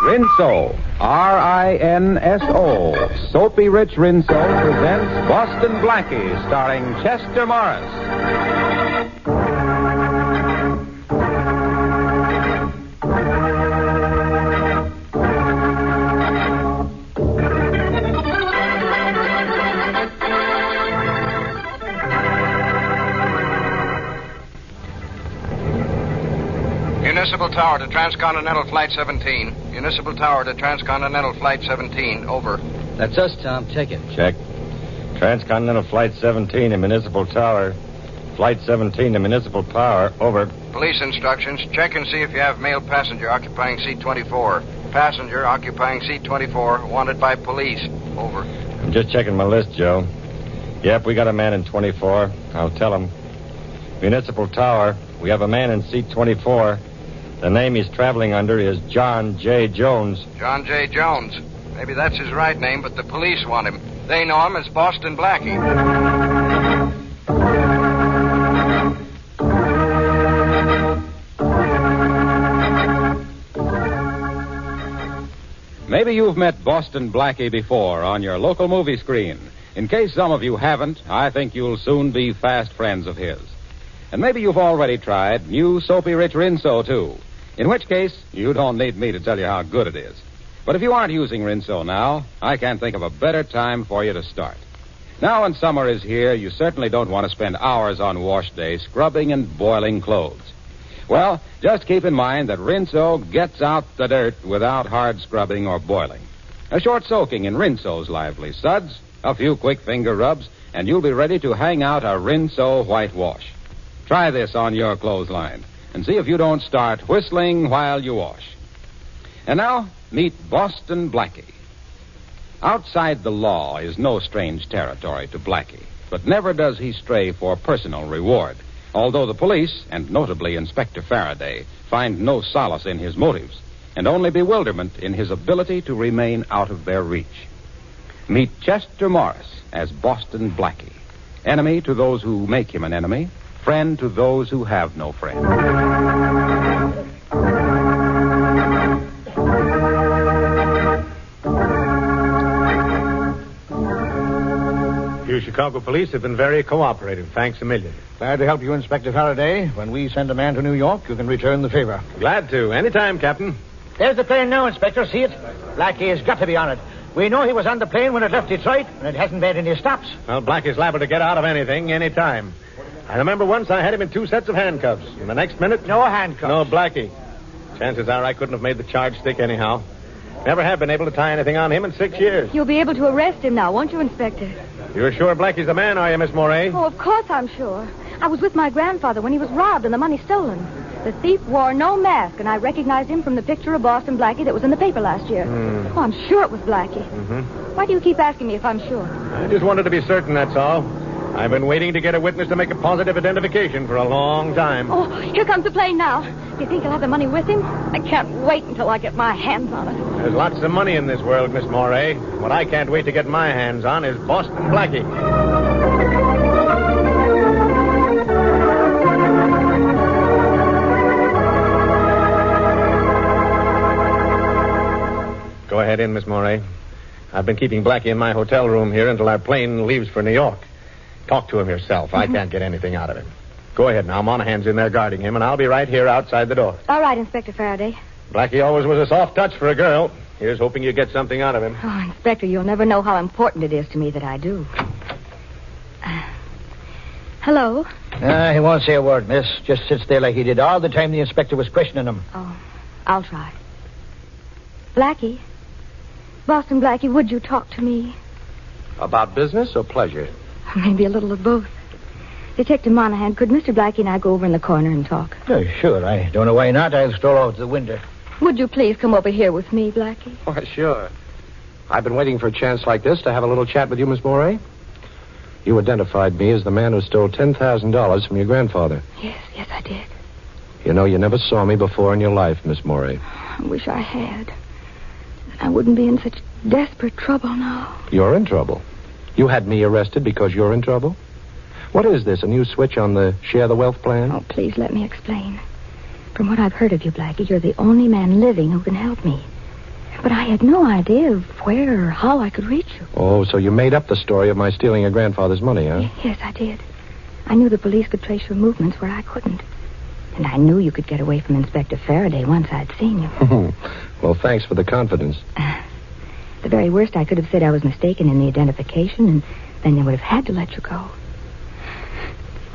Rinso, R-I-N-S-O, Soapy Rich Rinso presents Boston Blackie, starring Chester Morris. Municipal Tower to Transcontinental Flight 17. Municipal Tower to Transcontinental Flight 17. Over. That's us, Tom. Check it. Check. Transcontinental Flight 17 to Municipal Tower. Flight 17 to Municipal Power. Over. Police instructions. Check and see if you have male passenger occupying seat 24. Passenger occupying seat 24. Wanted by police. Over. I'm just checking my list, Joe. Yep, we got a man in 24. I'll tell him. Municipal Tower. We have a man in seat 24. The name he's traveling under is John J. Jones. John J. Jones. Maybe that's his right name, but the police want him. They know him as Boston Blackie. Maybe you've met Boston Blackie before on your local movie screen. In case some of you haven't, I think you'll soon be fast friends of his. And maybe you've already tried new Soapy Rich Rinso, too. In which case, you don't need me to tell you how good it is. But if you aren't using Rinso now, I can't think of a better time for you to start. Now when summer is here, you certainly don't want to spend hours on wash day scrubbing and boiling clothes. Well, just keep in mind that Rinso gets out the dirt without hard scrubbing or boiling. A short soaking in Rinso's lively suds, a few quick finger rubs, and you'll be ready to hang out a Rinso white wash. Try this on your clothesline and see if you don't start whistling while you wash. And now, meet Boston Blackie. Outside the law is no strange territory to Blackie, but never does he stray for personal reward, although the police, and notably Inspector Faraday, find no solace in his motives and only bewilderment in his ability to remain out of their reach. Meet Chester Morris as Boston Blackie, enemy to those who make him an enemy, friend to those who have no friend. You Chicago police have been very cooperative. Thanks a million. Glad to help you, Inspector Faraday. When we send a man to New York, you can return the favor. Glad to. Anytime, Captain. There's the plane now, Inspector. See it? Blackie has got to be on it. We know he was on the plane when it left Detroit, and it hasn't made any stops. Well, Blackie's liable to get out of anything, anytime. I remember once I had him in 2 sets of handcuffs. And the next minute... No handcuffs. No, Blackie. Chances are I couldn't have made the charge stick anyhow. Never have been able to tie anything on him in 6 years. You'll be able to arrest him now, won't you, Inspector? You're sure Blackie's the man, are you, Miss Moray? Oh, of course I'm sure. I was with my grandfather when he was robbed and the money stolen. The thief wore no mask, and I recognized him from the picture of Boston Blackie that was in the paper last year. Oh, I'm sure it was Blackie. Mm-hmm. Why do you keep asking me if I'm sure? I just wanted to be certain, that's all. I've been waiting to get a witness to make a positive identification for a long time. Oh, here comes the plane now. Do you think he'll have the money with him? I can't wait until I get my hands on it. There's lots of money in this world, Miss Moray. What I can't wait to get my hands on is Boston Blackie. Go ahead in, Miss Moray. I've been keeping Blackie in my hotel room here until our plane leaves for New York. Talk to him yourself. I can't get anything out of him. Go ahead now. Monahan's in there guarding him, and I'll be right here outside the door. All right, Inspector Faraday. Blackie always was a soft touch for a girl. Here's hoping you get something out of him. Oh, Inspector, you'll never know how important it is to me that I do. Hello? He won't say a word, miss. Just sits there like he did all the time the inspector was questioning him. Oh, I'll try. Blackie? Boston Blackie, would you talk to me? About business or pleasure? Maybe a little of both. Detective Monahan, could Mr. Blackie and I go over in the corner and talk? Oh, sure. I don't know why not. I'll stroll out the window. Would you please come over here with me, Blackie? Why, sure. I've been waiting for a chance like this to have a little chat with you, Miss Moray. You identified me as the man who stole $10,000 from your grandfather. Yes, I did. You know, you never saw me before in your life, Miss Moray. I wish I had. I wouldn't be in such desperate trouble now. You're in trouble? You had me arrested because you're in trouble? What is this, a new switch on the Share the Wealth plan? Oh, please let me explain. From what I've heard of you, Blackie, you're the only man living who can help me. But I had no idea of where or how I could reach you. Oh, so you made up the story of my stealing your grandfather's money, huh? Yes, I did. I knew the police could trace your movements where I couldn't. And I knew you could get away from Inspector Faraday once I'd seen you. Well, thanks for the confidence. The very worst, I could have said I was mistaken in the identification, and then they would have had to let you go.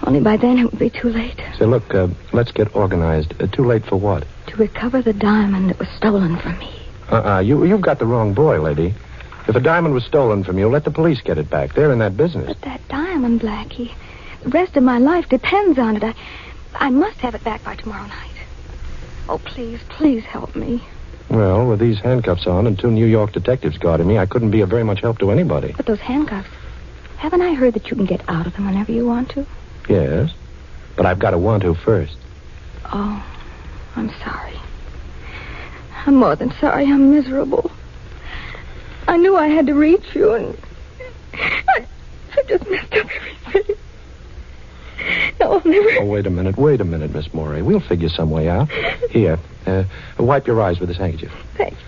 Only by then it would be too late. Say, look, let's get organized. Too late for what? To recover the diamond that was stolen from me. You've got the wrong boy, lady. If a diamond was stolen from you, let the police get it back. They're in that business. But that diamond, Blackie, the rest of my life depends on it. I must have it back by tomorrow night. Oh, please help me. Well, with these handcuffs on and 2 New York detectives guarding me, I couldn't be of very much help to anybody. But those handcuffs, haven't I heard that you can get out of them whenever you want to? Yes, but I've got to want to first. Oh, I'm sorry. I'm more than sorry. I'm miserable. I knew I had to reach you, and I just messed up everything. No, I'll never... Oh, wait a minute, Miss Morey. We'll figure some way out. Here, wipe your eyes with this handkerchief. Thanks.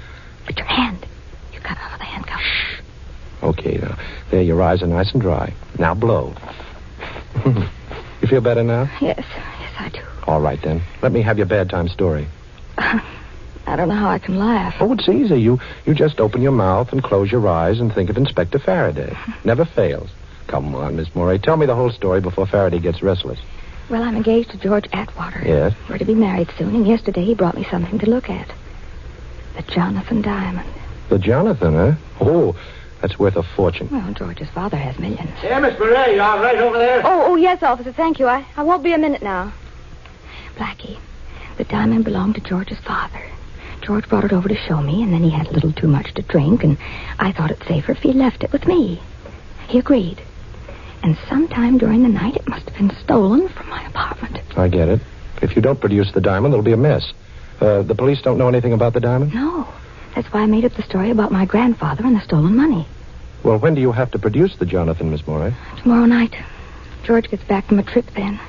But your hand. You cut off the handcuff. Shh. Okay, now. There, your eyes are nice and dry. Now blow. You feel better now? Yes, I do. All right, then. Let me have your bedtime story. I don't know how I can laugh. Oh, it's easy. You just open your mouth and close your eyes and think of Inspector Faraday. Never fails. Come on, Miss Morey. Tell me the whole story before Faraday gets restless. Well, I'm engaged to George Atwater. Yes? We're to be married soon, and yesterday he brought me something to look at. The Jonathan diamond. The Jonathan, huh? Oh, that's worth a fortune. Well, George's father has millions. Yeah, Miss Murray, you all right over there? Oh, yes, officer. Thank you. I won't be a minute now. Blackie, the diamond belonged to George's father. George brought it over to show me, and then he had a little too much to drink, and I thought it safer if he left it with me. He agreed. And sometime during the night, it must have been stolen from my apartment. I get it. If you don't produce the diamond, it'll be a mess. The police don't know anything about the diamond? No. That's why I made up the story about my grandfather and the stolen money. Well, when do you have to produce the Jonathan, Miss Morey? Tomorrow night. George gets back from a trip then.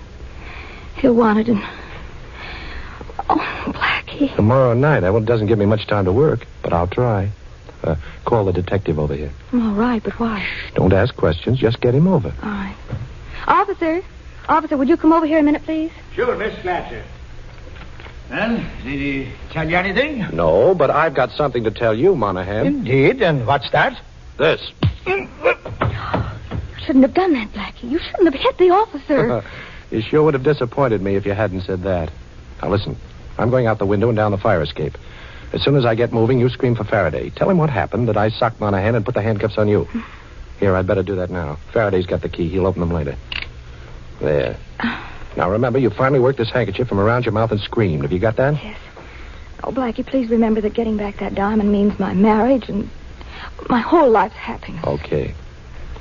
He'll want it, and... Oh, Blackie. Tomorrow night? Well, it doesn't give me much time to work, but I'll try. Call the detective over here. All right, but why? Shh, don't ask questions. Just get him over. All right. Officer, would you come over here a minute, please? Sure, Miss Fletcher. Well, did he tell you anything? No, but I've got something to tell you, Monahan. Indeed, and what's that? This. You shouldn't have done that, Blackie. You shouldn't have hit the officer. You sure would have disappointed me if you hadn't said that. Now, listen. I'm going out the window and down the fire escape. As soon as I get moving, you scream for Faraday. Tell him what happened, that I socked Monahan and put the handcuffs on you. Here, I'd better do that now. Faraday's got the key. He'll open them later. There. Now, remember, you finally worked this handkerchief from around your mouth and screamed. Have you got that? Yes. Oh, Blackie, please remember that getting back that diamond means my marriage and my whole life's happiness. Okay.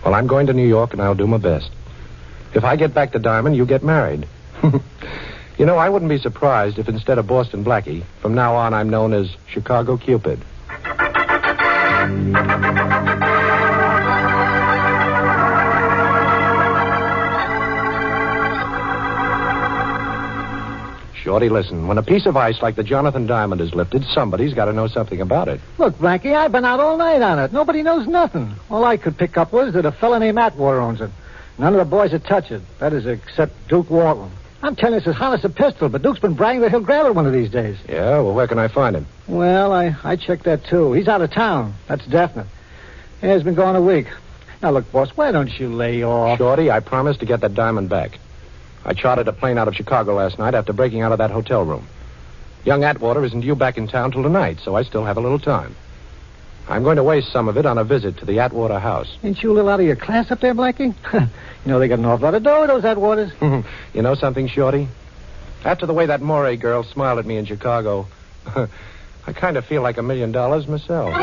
Well, I'm going to New York, and I'll do my best. If I get back the diamond, you get married. You know, I wouldn't be surprised if instead of Boston Blackie, from now on I'm known as Chicago Cupid. Shorty, listen. When a piece of ice like the Jonathan diamond is lifted, somebody's got to know something about it. Look, Blackie, I've been out all night on it. Nobody knows nothing. All I could pick up was that a fella named Atwater owns it. None of the boys would touch it. That is, except Duke Walton. I'm telling you, it's as hot as a pistol, but Duke's been bragging that he'll grab it one of these days. Yeah? Well, where can I find him? Well, I checked that, too. He's out of town. That's definite. Yeah, he's been gone a week. Now, look, boss, why don't you lay off? Shorty, I promised to get that diamond back. I chartered a plane out of Chicago last night after breaking out of that hotel room. Young Atwater isn't due back in town till tonight, so I still have a little time. I'm going to waste some of it on a visit to the Atwater house. Ain't you a little out of your class up there, Blackie? You know they got an awful lot of dough, those Atwaters. You know something, Shorty? After the way that Morey girl smiled at me in Chicago, I kind of feel like $1 million myself.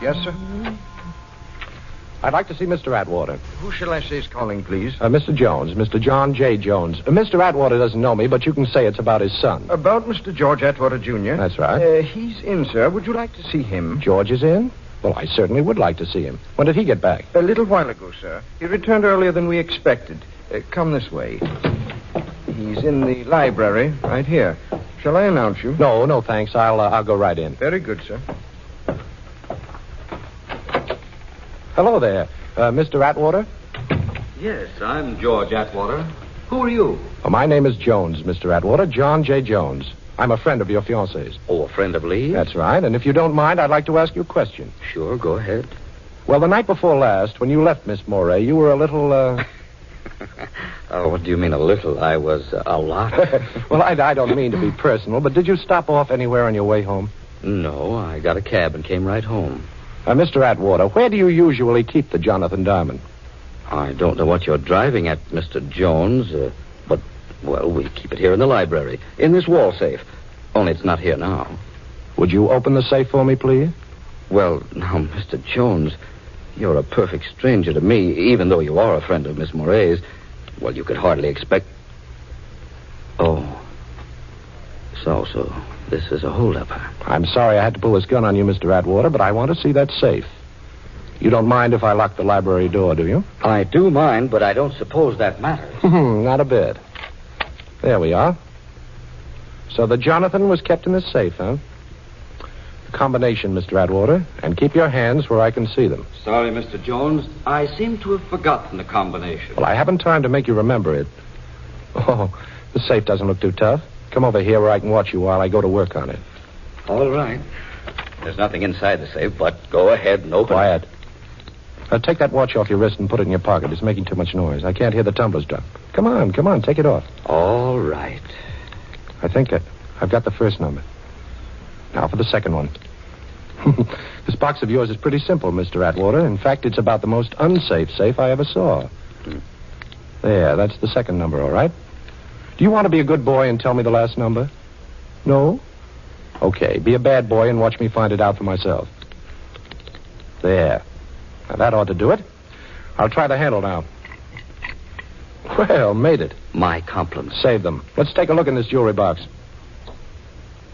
Yes, sir? I'd like to see Mr. Atwater. Who shall I say is calling, please? Mr. Jones, Mr. John J. Jones. Mr. Atwater doesn't know me, but you can say it's about his son. About Mr. George Atwater, Jr.? That's right. He's in, sir. Would you like to see him? George is in? Well, I certainly would like to see him. When did he get back? A little while ago, sir. He returned earlier than we expected. Come this way. He's in the library, right here. Shall I announce you? No, thanks. I'll go right in. Very good, sir. Hello there. Mr. Atwater? Yes, I'm George Atwater. Who are you? Oh, my name is Jones, Mr. Atwater. John J. Jones. I'm a friend of your fiancée's. Oh, a friend of Lee? That's right. And if you don't mind, I'd like to ask you a question. Sure, go ahead. Well, the night before last, when you left Miss Moray, you were a little, Oh, what do you mean a little? I was a lot. Well, I don't mean to be personal, but did you stop off anywhere on your way home? No, I got a cab and came right home. Mr. Atwater, where do you usually keep the Jonathan Diamond? I don't know what you're driving at, Mr. Jones, but, well, we keep it here in the library, in this wall safe. Only it's not here now. Would you open the safe for me, please? Well, now, Mr. Jones, you're a perfect stranger to me, even though you are a friend of Miss Moray's. Well, you could hardly expect... Oh. So, this is a holdup. I'm sorry I had to pull this gun on you, Mr. Atwater, but I want to see that safe. You don't mind if I lock the library door, do you? I do mind, but I don't suppose that matters. Not a bit. There we are. So the Jonathan was kept in the safe, huh? The combination, Mr. Atwater, and keep your hands where I can see them. Sorry, Mr. Jones. I seem to have forgotten the combination. Well, I haven't time to make you remember it. Oh, the safe doesn't look too tough. Come over here where I can watch you while I go to work on it. All right. There's nothing inside the safe, but go ahead and open Quiet. Take that watch off your wrist and put it in your pocket. It's making too much noise. I can't hear the tumblers drop. Come on, take it off. All right. I think I've got the first number. Now for the second one. This box of yours is pretty simple, Mr. Atwater. In fact, it's about the most unsafe safe I ever saw. There, that's the second number, all right? Do you want to be a good boy and tell me the last number? No? Okay, be a bad boy and watch me find it out for myself. There. Now, that ought to do it. I'll try the handle now. Well, made it. My compliments. Save them. Let's take a look in this jewelry box.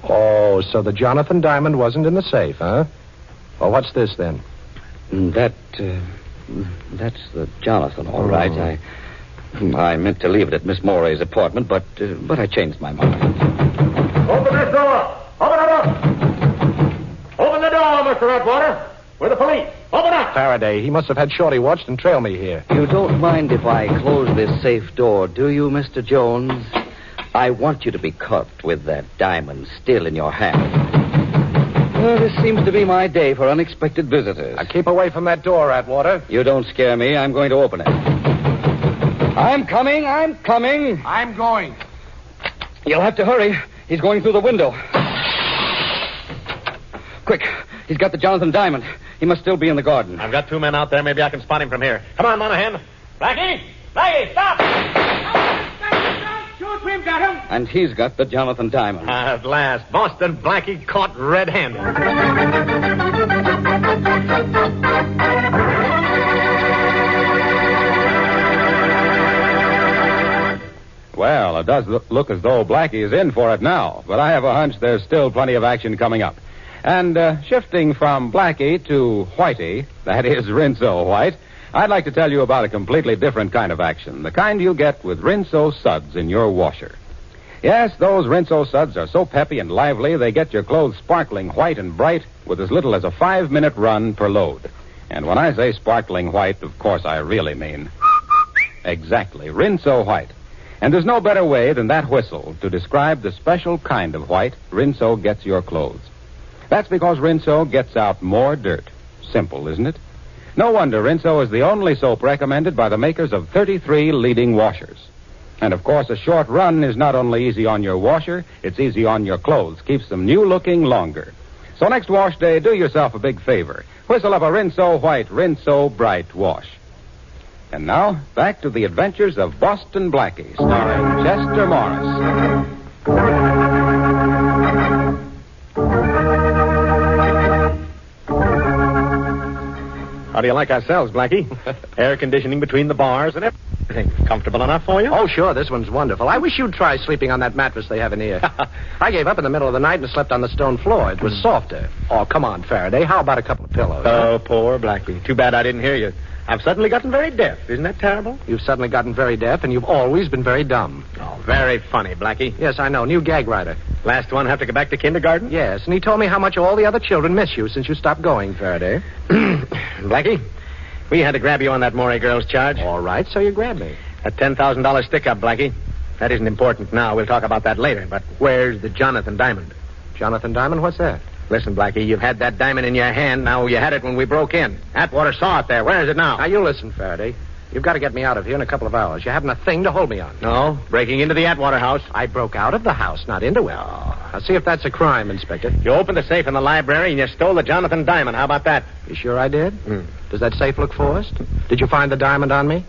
Oh, so the Jonathan Diamond wasn't in the safe, huh? Well, what's this, then? That's the Jonathan, all right. I meant to leave it at Miss Moray's apartment, but I changed my mind. Open this door! Open it up! Open the door, Mr. Atwater! We're the police. Open up! Faraday, he must have had Shorty watched and trail me here. You don't mind if I close this safe door, do you, Mr. Jones? I want you to be caught with that diamond still in your hand. Well, this seems to be my day for unexpected visitors. Now, keep away from that door, Atwater. You don't scare me. I'm going to open it. I'm coming. I'm going. You'll have to hurry. He's going through the window. Quick. He's got the Jonathan Diamond. He must still be in the garden. I've got 2 men out there. Maybe I can spot him from here. Come on, Monahan. Blackie, stop! Shoot, we've got him. And he's got the Jonathan Diamond. At last, Boston Blackie caught red-handed. Well, it does look as though Blackie is in for it now, but I have a hunch there's still plenty of action coming up. And shifting from Blackie to Whitey, that is Rinso White, I'd like to tell you about a completely different kind of action, the kind you get with Rinso suds in your washer. Yes, those Rinso suds are so peppy and lively, they get your clothes sparkling white and bright with as little as a 5-minute run per load. And when I say sparkling white, of course I really mean exactly Rinso White. And there's no better way than that whistle to describe the special kind of white Rinso gets your clothes. That's because Rinso gets out more dirt. Simple, isn't it? No wonder Rinso is the only soap recommended by the makers of 33 leading washers. And, of course, a short run is not only easy on your washer, it's easy on your clothes. Keeps them new-looking longer. So next wash day, do yourself a big favor. Whistle up a Rinso White, Rinso Bright wash. And now, back to the adventures of Boston Blackie, starring Chester Morris. How do you like ourselves, Blackie? Air conditioning between the bars and everything. Comfortable enough for you? Oh, sure, this one's wonderful. I wish you'd try sleeping on that mattress they have in here. I gave up in the middle of the night and slept on the stone floor. It was softer. Oh, come on, Faraday. How about a couple of pillows? Oh, poor Blackie. Too bad I didn't hear you. I've suddenly gotten very deaf. Isn't that terrible? You've suddenly gotten very deaf, and you've always been very dumb. Oh, very funny, Blackie. Yes, I know. New gag writer. Last one have to go back to kindergarten? Yes, and he told me how much all the other children miss you since you stopped going, Faraday. Blackie, we had to grab you on that Morey girl's charge. All right, so you grabbed me. A $10,000 stick-up, Blackie. That isn't important now. We'll talk about that later. But where's the Jonathan diamond? Jonathan Diamond? What's that? Listen, Blackie, you've had that diamond in your hand. Now you had it when we broke in. Atwater saw it there. Where is it now? Now, you listen, Faraday. You've got to get me out of here in a couple of hours. You haven't a thing to hold me on. No, breaking into the Atwater house. I broke out of the house, not into it. Now, see if that's a crime, Inspector. You opened the safe in the library and you stole the Jonathan diamond. How about that? You sure I did? Does that safe look forced? Did you find the diamond on me?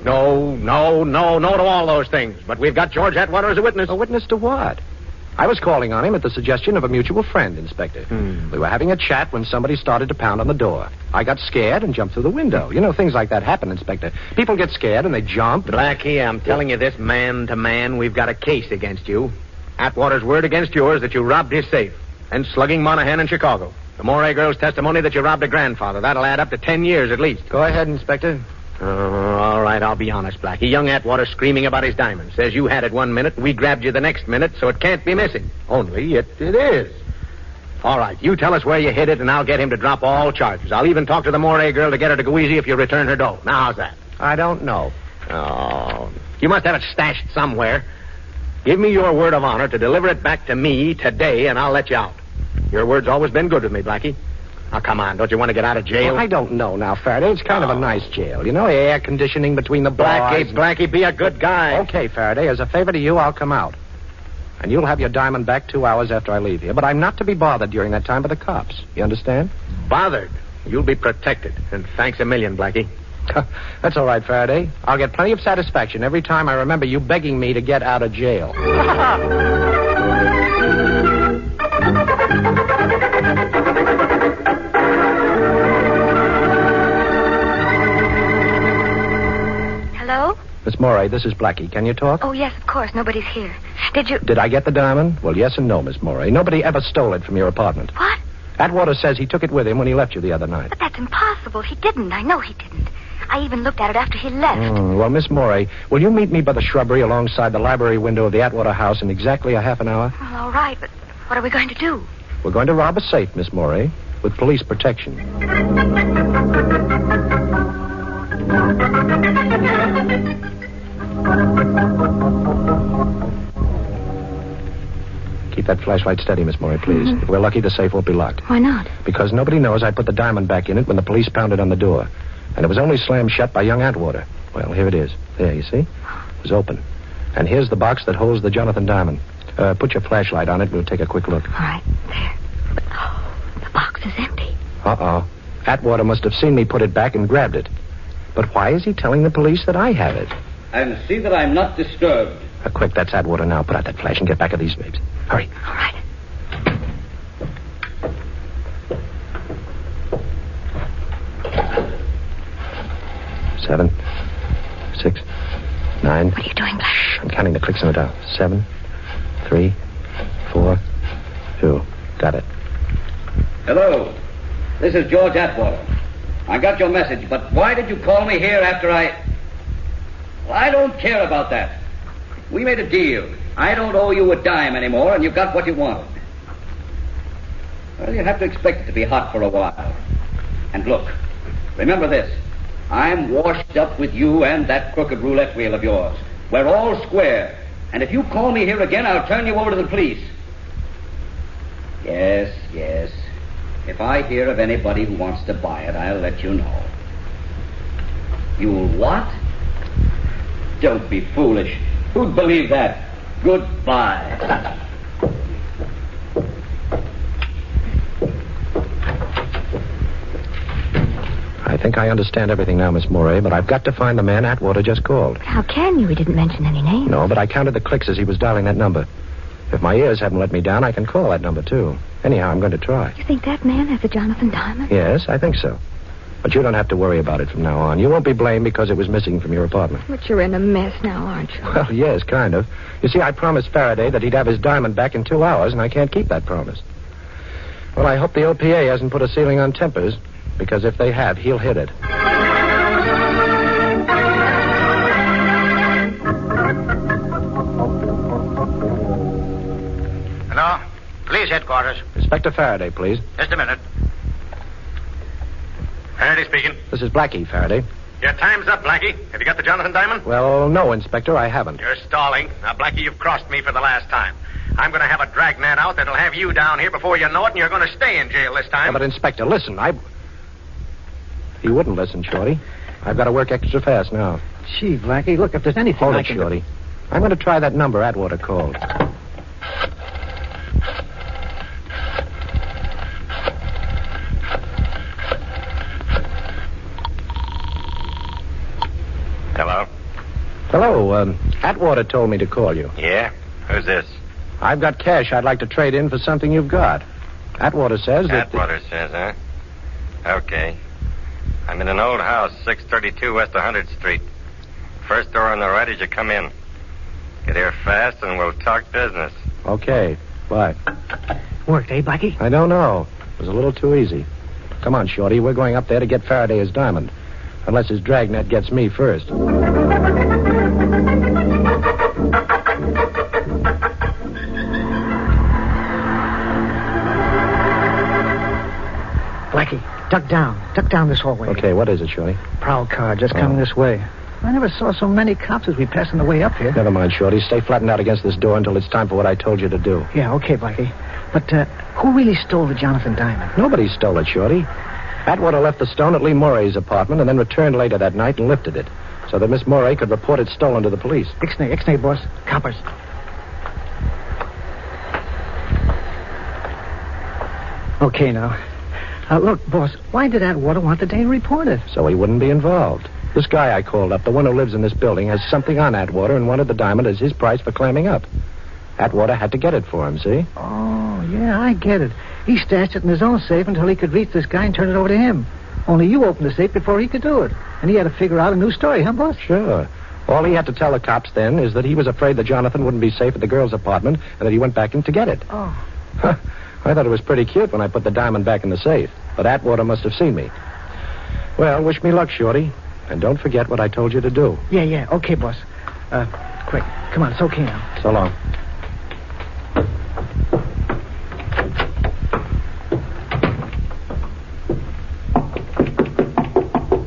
No to all those things. But we've got George Atwater as a witness. A witness to what? I was calling on him at the suggestion of a mutual friend, Inspector. We were having a chat when somebody started to pound on the door. I got scared and jumped through the window. You know, things like that happen, Inspector. People get scared and they jump. Blackie, I'm telling you this man to man, we've got a case against you. Atwater's word against yours that you robbed his safe. And slugging Monahan in Chicago. The Morey girl's testimony that you robbed a grandfather. That'll add up to 10 years at least. Go ahead, Inspector. All right, I'll be honest, Blackie. Young Atwater screaming about his diamond. Says you had it 1 minute, and we grabbed you the next minute, so it can't be missing. Only it is. All right, you tell us where you hid it, and I'll get him to drop all charges. I'll even talk to the Morey girl to get her to go easy if you return her dough. Now, how's that? I don't know. Oh, you must have it stashed somewhere. Give me your word of honor to deliver it back to me today, and I'll let you out. Your word's always been good with me, Blackie. Now, come on. Don't you want to get out of jail? Well, I don't know now, Faraday. It's kind of a nice jail. You know, air conditioning between the bars. Blackie, be a good guy. Okay, Faraday. As a favor to you, I'll come out. And you'll have your diamond back 2 hours after I leave here. But I'm not to be bothered during that time by the cops. You understand? Bothered? You'll be protected. And thanks a million, Blackie. That's all right, Faraday. I'll get plenty of satisfaction every time I remember you begging me to get out of jail. Hello? Miss Morey, this is Blackie. Can you talk? Oh, yes, of course. Nobody's here. Did I get the diamond? Well, yes and no, Miss Morey. Nobody ever stole it from your apartment. What? Atwater says he took it with him when he left you the other night. But that's impossible. He didn't. I know he didn't. I even looked at it after he left. Well, Miss Morey, will you meet me by the shrubbery alongside the library window of the Atwater house in exactly a half an hour? Well, all right, but what are we going to do? We're going to rob a safe, Miss Morey, with police protection. Keep that flashlight steady, Miss Morey, please. If we're lucky, the safe won't be locked. Why not? Because nobody knows I put the diamond back in it when the police pounded on the door. And it was only slammed shut by young Atwater. Well, here it is. There, you see? It was open. And here's the box that holds the Jonathan diamond. Put your flashlight on it. We'll take a quick look. All right, there. But, the box is empty. Uh-oh. Atwater must have seen me put it back and grabbed it. But why is he telling the police that I have it? And see that I'm not disturbed. Quick, that's Atwater now. Put out that flash and get back of these babes. Hurry. All right. Seven, 6, 9. What are you doing, Black? I'm counting the clicks on the dial. 7, 3, 4, 2. Got it. Hello. This is George Atwater. I got your message, but why did you call me here after I... Well, I don't care about that. We made a deal. I don't owe you a dime anymore, and you got what you wanted. Well, you have to expect it to be hot for a while. And look, remember this. I'm washed up with you and that crooked roulette wheel of yours. We're all square. And if you call me here again, I'll turn you over to the police. Yes. If I hear of anybody who wants to buy it, I'll let you know. You'll what? Don't be foolish. Who'd believe that? Goodbye. I think I understand everything now, Miss Morey, but I've got to find the man Atwater just called. How can you? He didn't mention any names. No, but I counted the clicks as he was dialing that number. If my ears haven't let me down, I can call that number, too. Anyhow, I'm going to try. You think that man has a Jonathan diamond? Yes, I think so. But you don't have to worry about it from now on. You won't be blamed because it was missing from your apartment. But you're in a mess now, aren't you? Well, yes, kind of. You see, I promised Faraday that he'd have his diamond back in 2 hours, and I can't keep that promise. Well, I hope the OPA hasn't put a ceiling on tempers, because if they have, he'll hit it. Hello? Police headquarters. Inspector Faraday, please. Just a minute. Faraday speaking. This is Blackie, Faraday. Your time's up, Blackie. Have you got the Jonathan diamond? Well, no, Inspector, I haven't. You're stalling. Now, Blackie, you've crossed me for the last time. I'm going to have a dragnet out that'll have you down here before you know it, and you're going to stay in jail this time. Yeah, but, Inspector, listen, He wouldn't listen, Shorty. I've got to work extra fast now. Gee, Blackie, look, if there's anything Hold I it, can Shorty. I'm going to try that number Atwater called. Hello? Hello, Atwater told me to call you. Yeah? Who's this? I've got cash I'd like to trade in for something you've got. Atwater says that... Atwater says, huh? Okay. I'm in an old house, 632 West 100th Street. First door on the right as you come in. Get here fast and we'll talk business. Okay, bye. Worked, eh, Blackie? I don't know. It was a little too easy. Come on, Shorty. We're going up there to get Faraday his diamond. Unless his dragnet gets me first. Blackie, duck down. Duck down this hallway. Okay, what is it, Shorty? Prowl car just coming this way. I never saw so many cops as we pass on the way up here. Never mind, Shorty. Stay flattened out against this door until it's time for what I told you to do. Yeah, okay, Blackie. But who really stole the Jonathan diamond? Nobody stole it, Shorty. Atwater left the stone at Lee Moray's apartment and then returned later that night and lifted it so that Miss Moray could report it stolen to the police. Ixnay, boss. Coppers. Okay, now. Look, boss, why did Atwater want the Dane reported? So he wouldn't be involved. This guy I called up, the one who lives in this building, has something on Atwater and wanted the diamond as his price for clamming up. Atwater had to get it for him, see? Oh, yeah, I get it. He stashed it in his own safe until he could reach this guy and turn it over to him. Only you opened the safe before he could do it. And he had to figure out a new story, huh, boss? Sure. All he had to tell the cops then is that he was afraid that Jonathan wouldn't be safe at the girl's apartment and that he went back in to get it. Oh. I thought it was pretty cute when I put the diamond back in the safe. But Atwater must have seen me. Well, wish me luck, Shorty. And don't forget what I told you to do. Yeah. Okay, boss. Quick. Come on, it's okay now. So long.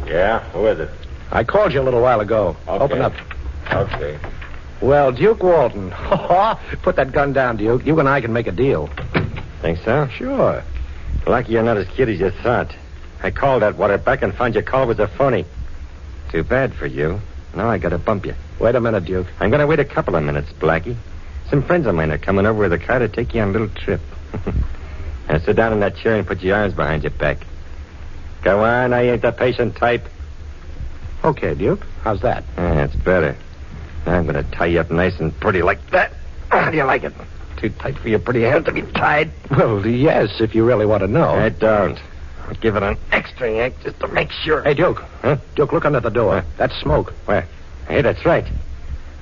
Yeah? Who is it? I called you a little while ago. Okay. Open up. Okay. Well, Duke Walton. Put that gun down, Duke. You and I can make a deal. Think so? Sure. Lucky you're not as cute as you thought. I called Atwater back and found your call was a phony. Too bad for you. Now I gotta bump you. Wait a minute, Duke. I'm gonna wait a couple of minutes, Blackie. Some friends of mine are coming over with a car to take you on a little trip. Now sit down in that chair and put your arms behind your back. Go on, I ain't the patient type. Okay, Duke. How's that? That's better. Now I'm gonna tie you up nice and pretty like that. How do you like it? Too tight for your pretty hands to be tied? Well, yes, if you really want to know. I don't. I'll give it an extra yank just to make sure. Hey, Duke. Huh? Duke, look under the door. What? That's smoke. Where? Hey, that's right.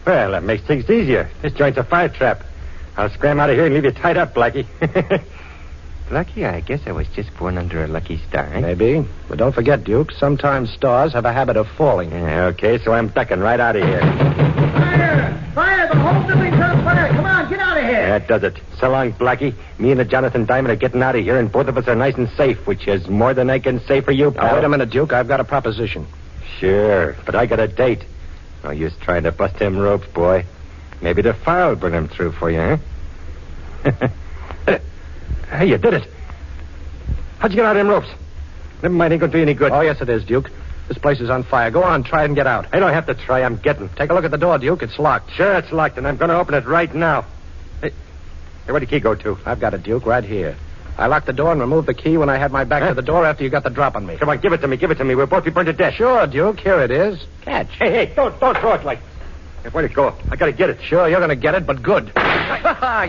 Well, that makes things easier. This joint's a fire trap. I'll scram out of here and leave you tied up, Blackie. Lucky, I guess I was just born under a lucky star. Eh? Maybe. But don't forget, Duke, sometimes stars have a habit of falling. Yeah, okay, so I'm ducking right out of here. Fire! The whole building's on fire! Come on, get out of here! That does it. So long, Blackie. Me and the Jonathan Diamond are getting out of here, and both of us are nice and safe, which is more than I can say for you, pal. Now, wait a minute, Duke. I've got a proposition. Sure, but I got a date. No use trying to bust them ropes, boy. Maybe the fire will bring them through for you, huh? Hey, you did it. How'd you get out of them ropes? Never mind, ain't gonna do you any good. Oh, yes, it is, Duke. This place is on fire. Go on, try and get out. I don't have to try, I'm getting. Take a look at the door, Duke. It's locked. Sure, it's locked, and I'm gonna open it right now. Hey, where'd the key go to? I've got it, Duke, right here. I locked the door and removed the key when I had my back to the door after you got the drop on me. Come on, give it to me. We'll both be burned to death. Sure, Duke. Here it is. Catch. Hey, don't throw it like... Hey, where'd it go? I gotta get it. Sure, you're gonna get it, but good.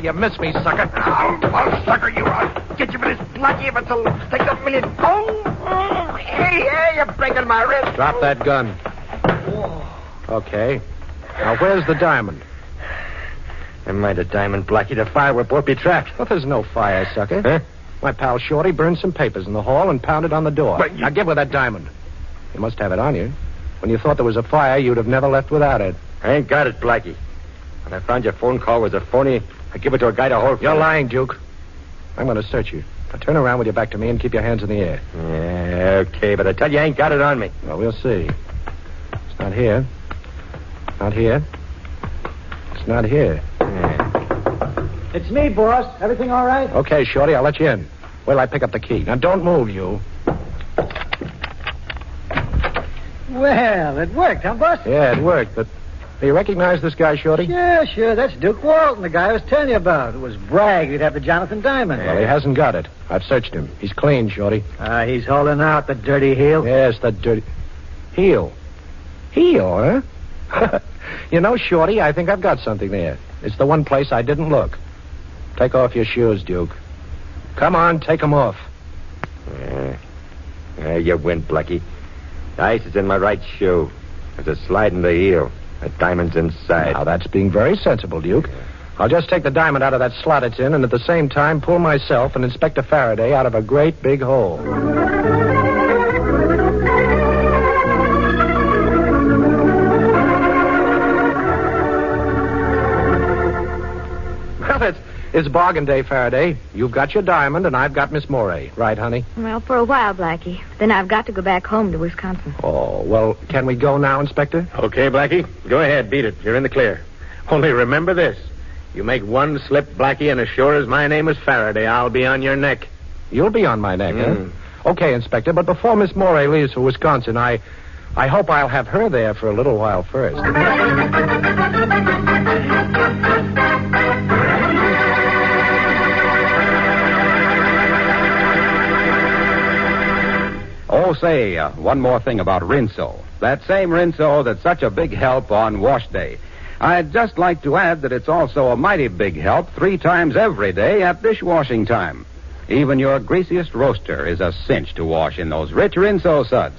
You missed me, sucker. I'll sucker you. I'll get you for this Blackie if it's a take a minute. Oh, hey, you're breaking my wrist. Drop that gun. Okay. Now, where's the diamond? Never mind the diamond, Blackie. The fire will both be trapped. Well, there's no fire, sucker. Huh? My pal Shorty burned some papers in the hall and pounded on the door. But you- Now, give her that diamond. You must have it on you. When you thought there was a fire, you'd have never left without it. I ain't got it, Blackie. When I found your phone call was a phony, I give it to a guy to hold for You're me. lying, Duke. I'm going to search you. Now, turn around with your back to me and keep your hands in the air. Yeah, okay, but I tell you, I ain't got it on me. Well, we'll see. It's not here. Not here. It's not here. It's me, boss. Everything all right? Okay, Shorty, I'll let you in. Wait till I pick up the key. Now, don't move, you. Well, it worked, huh, boss? Yeah, it worked, but do you recognize this guy, Shorty? Yeah, sure. That's Duke Walton, the guy I was telling you about. It was bragg he'd have the Jonathan Diamond. Well, he hasn't got it. I've searched him. He's clean, Shorty. He's holding out, the dirty heel. Yes, the dirty... Heel. Heel, huh? You know, Shorty, I think I've got something there. It's the one place I didn't look. Take off your shoes, Duke. Come on, take them off. You win, Blackie. The ice is in my right shoe. There's a slide in the heel. The diamond's inside. Now, that's being very sensible, Duke. I'll just take the diamond out of that slot it's in and at the same time pull myself and Inspector Faraday out of a great big hole. Well, it's bargain day, Faraday. You've got your diamond and I've got Miss Morey. Right, honey? Well, for a while, Blackie. Then I've got to go back home to Wisconsin. Oh, well, can we go now, Inspector? Okay, Blackie. Go ahead. Beat it. You're in the clear. Only remember this. You make one slip, Blackie, and as sure as my name is Faraday, I'll be on your neck. You'll be on my neck, huh? Okay, Inspector, but before Miss Morey leaves for Wisconsin, I hope I'll have her there for a little while first. Oh, say, one more thing about Rinso. That same Rinso that's such a big help on wash day. I'd just like to add that it's also a mighty big help 3 times every day at dishwashing time. Even your greasiest roaster is a cinch to wash in those rich Rinso suds.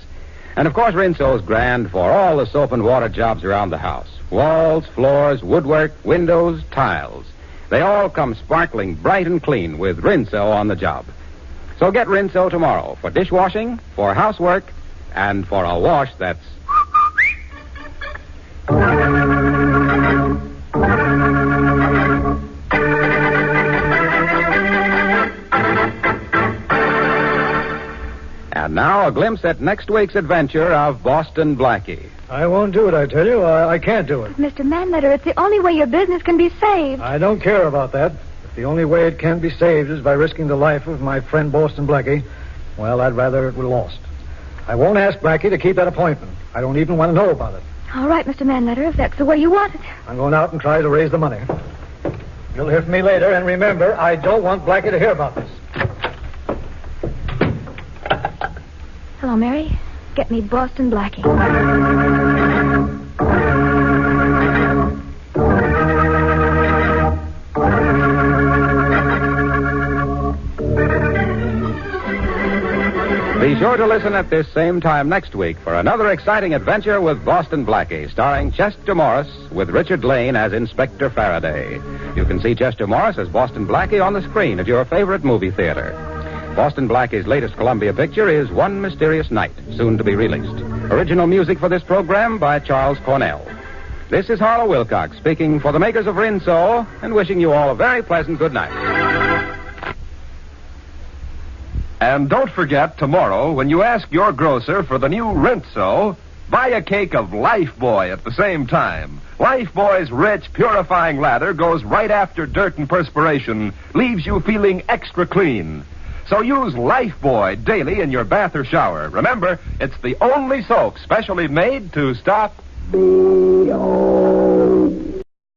And, of course, Rinso's grand for all the soap and water jobs around the house. Walls, floors, woodwork, windows, tiles. They all come sparkling bright and clean with Rinso on the job. So get Rinso tomorrow for dishwashing, for housework, and for a wash that's... And now a glimpse at next week's adventure of Boston Blackie. I won't do it, I tell you. I can't do it. Mr. Manletter, it's the only way your business can be saved. I don't care about that. If the only way it can be saved is by risking the life of my friend Boston Blackie, well, I'd rather it were lost. I won't ask Blackie to keep that appointment. I don't even want to know about it. All right, Mr. Manletter, if that's the way you want it. I'm going out and try to raise the money. You'll hear from me later, and remember, I don't want Blackie to hear about this. Hello, Mary. Get me Boston Blackie. Be sure to listen at this same time next week for another exciting adventure with Boston Blackie, starring Chester Morris with Richard Lane as Inspector Faraday. You can see Chester Morris as Boston Blackie on the screen at your favorite movie theater. Boston Blackie's latest Columbia picture is One Mysterious Night, soon to be released. Original music for this program by Charles Cornell. This is Harlow Wilcox speaking for the makers of Rinso and wishing you all a very pleasant good night. And don't forget, tomorrow, when you ask your grocer for the new Rinso, buy a cake of Lifebuoy at the same time. Lifebuoy's rich, purifying lather goes right after dirt and perspiration, leaves you feeling extra clean. So use Lifebuoy daily in your bath or shower. Remember, it's the only soap specially made to stop...